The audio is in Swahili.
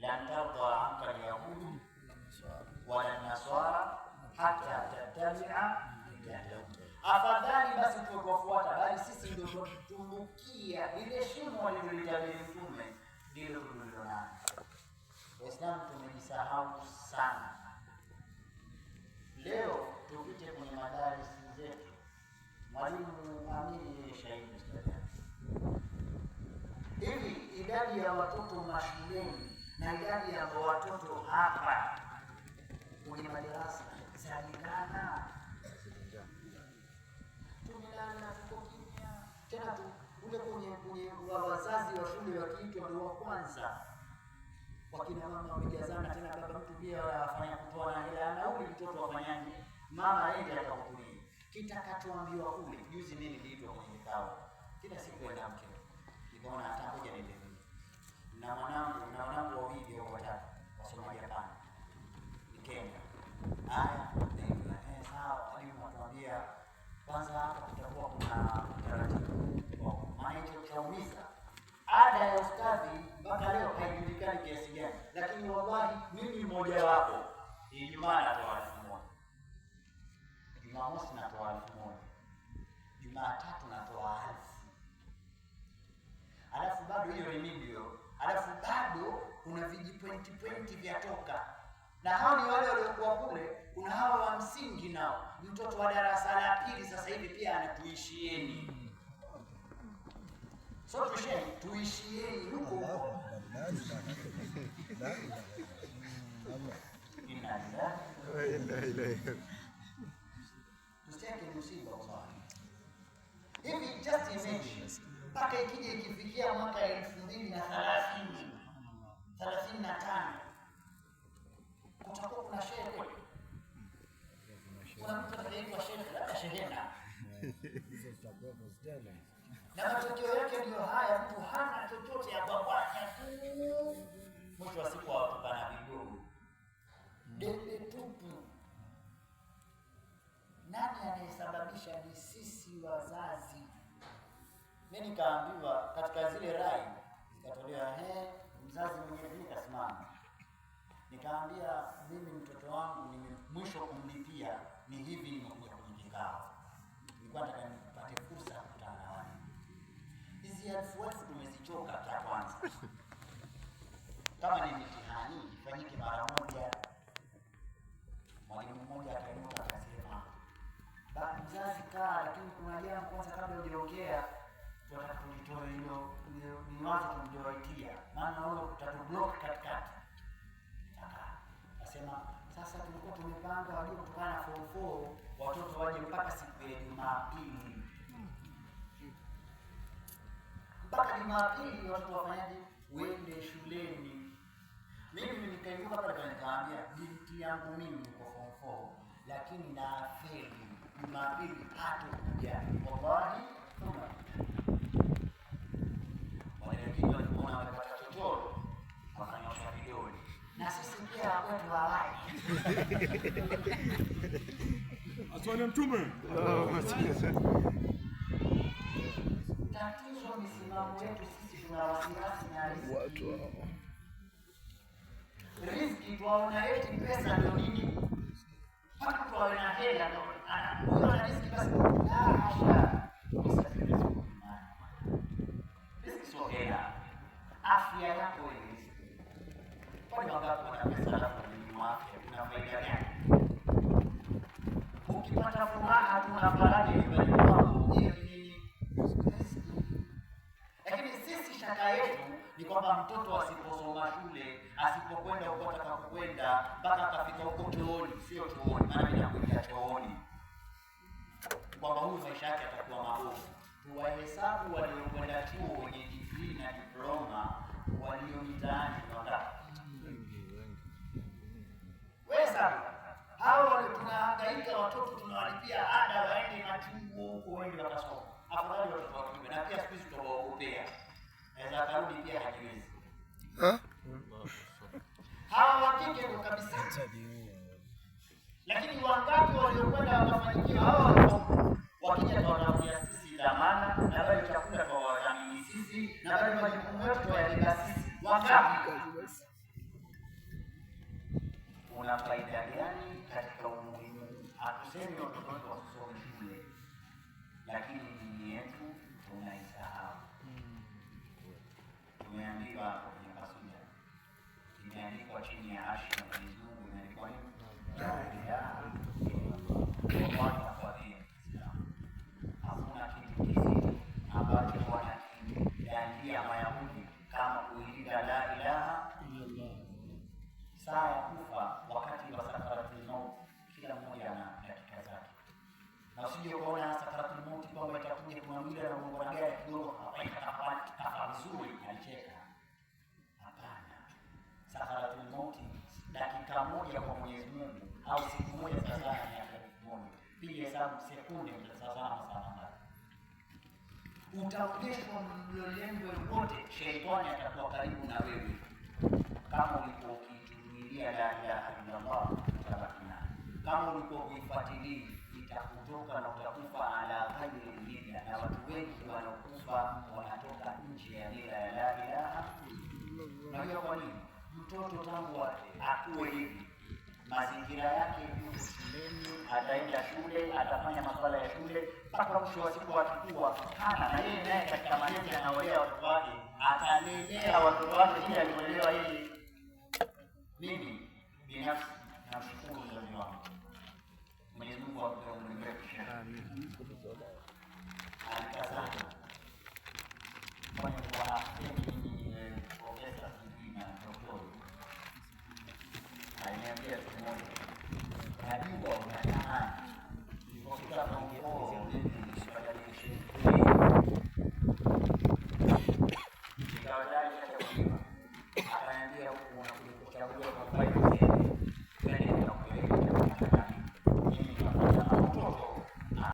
lan tarda anka al-yahud wala nasara hata tattabi'a millatahum. Afadhali basi tukufuata, bali sisi ndio tutumbukia ile shimo walilolitabiri Mtume, ndilo tulilonalo. Waislamu tumejisahau sana. Leo tupite kwenye madarasa zetu, mwalimu Amini shahidi hivi, idadi ya watoto mashuleni na idadi ya watoto hapa kwenye madarasa zalingana? Tumelala tuko kimya tena tu, ule kwenye wazazi wa shule wakiitwa ndio wa kwanza, wakina mama wamejazana, tena baba mtu pia afanya kutoa na hela nauli, mtoto afanyaje? Mama aende akakulia kitakachoambiwa kule. Juzi mimi niliitwa kwenye kikao, kila siku enda mke, nikaona hata ngoja niende na mwanangu wawili au watatu wasoma Japani, nikaenda haya sawa. Mwalimu atuambia kwanza hapa kutakuwa kuna utaratibu, maana hicho chaumiza ada ya ustadhi mpaka leo haijulikani kiasi gani, lakini wallahi mimi mmoja wapo, Ijumaa natoa 1000, Jumamosi natoa 1000, Jumatatu natoa 1000, alafu bado hiyo ni ndio, alafu bado kuna vijipointi vyatoka, na hao ni wale waliokuwa kule. Kuna hawa wa msingi nao, mtoto wa darasa la pili sasa hivi pia anatuishieni. So tuishieni huko. Tusiake msiba wallahi. Hivi just imagine, mpaka ikija ikifikia mwaka 2035 kutakuwa kuna shehe kweli? Kuna mtu anaitwa shehe, labda shehena, na matokeo yake ndio haya, mtu hana chochote ya babwanya tu, mwisho wa siku watukana vigogo debe tupu. Nani anayesababisha? Ni sisi wazazi. Mimi nikaambiwa katika zile rai zikatolewa, mzazi mwenyewe kasimama, nikaambia mimi mtoto wangu mwisho kumlipia ni hivi, nimekuja kwenye kikao, nilikuwa nataka nipate fursa ya kukutana na wao. Hizi 1000 tumezichoka kwa kwanza. Kama ni mitihani ifanyike mara moja. Mwalimu mmoja akainuka akasema, baba mzazi kaa, lakini kuna jambo kwanza kabla hujaongea tunataka tulitoe hilo ni wazo tuliowaitia, maana wao utatublock katikati. Nasema sasa tulikuwa tumepanga wajue kutokana na form 4 watoto waje mpaka siku ya Jumapili. Mpaka Jumapili watu wafanyaje? Wende shuleni. Mimi nikainuka pale nikaambia binti yangu mimi niko form 4 lakini na feli Jumapili hatakuja. Wallahi thumma. Wale wengine walipoona wamepata chochoro wakanyosha vidole. Na sisi pia kwetu hawai. Asante Mtume. Tatizo misimamo yetu sisi, tuna wasiwasi na riziki. Riziki tuwaona eti pesa ndio nini? Hata tuwawe na hela ndio ana riziki basi. La hasha. Riziki sio hela. Afya yako ni riziki. Kwani wangapi wana pesa alafu ni afya? Kuna faida gani? Ukipata furaha tuna faraja nyumbani kwako, hiyo ni nini? Lakini sisi shaka yetu ni kwamba mtoto asiposoma shule, asipokwenda huko atakapokwenda, mpaka akafika huko chooni, sio chooni, maana mimi nakuja chooni, kwamba huyu maisha yake atakuwa mabovu. Tuwahesabu waliokwenda chuo wenye degree na diploma, walio mitaani wangapi? Wesa hao wale tunahangaika, watoto tunawalipia ada waende na chuo huko, waende wakasoma. Afadhali watoto wa kiume, na pia siku hizi tunawaogopea. Naweza karudi pia hajiwezi. Hawa wa kike ndio kabisa. Lakini wangapi waliokwenda wakafanikiwa? Hawa wakija kwa wanafunzi sisi dhamana, na bado chakula kwa wadhamini sisi, na bado majukumu yetu tuyabeba sisi. Wangapi? kuna faida gani katika umuhimu? Hatusemi watoto wetu wasome shule, lakini dini yetu tunaisahau. Tumeandika hapo kwenye kasida, imeandikwa chini ya arshi ya Mwenyezi Mungu, imeandikwa nini? Hakuna kitu kizito ambacho wanakidandia Mayahudi kama kuilinda la ilaha illallah. Saa ya kufa, wakati wa sakaratul maut, kila mmoja ana dakika zake, na usije kuona sakaratul maut kwamba itakuja kuna mwili na Mungu na gari kidogo hapa vizuri alicheka. Hapana, sakaratul maut dakika moja kwa Mwenyezi Mungu au siku moja sasa ni miaka 1000. Piga hesabu sekunde mtasazama sana. Utaonyeshwa mlolongo wote, shetani atakuwa karibu na wewe. Kama ulikuwa ukitumilia la ilaha illallah utabaki nayo. Kama ulikuwa ukifuatilia itakutoka na utakufa ala ghairi milla, na watu wengi wanaokufa wanatoka nje ya mila ya la ilaha. Unajua kwa nini? Mtoto tangu akue hivi, mazingira yake yuko shuleni, ataenda shule, atafanya masuala ya shule, mpaka mwisho wa siku akikua hana na yeye naye katika malezi anaolea watoto wake, atalelea watoto wake ili aliolewa hivi. Mimi binafsi namshukuru mzazi wangu, Mwenyezi Mungu akupe umri mrefu.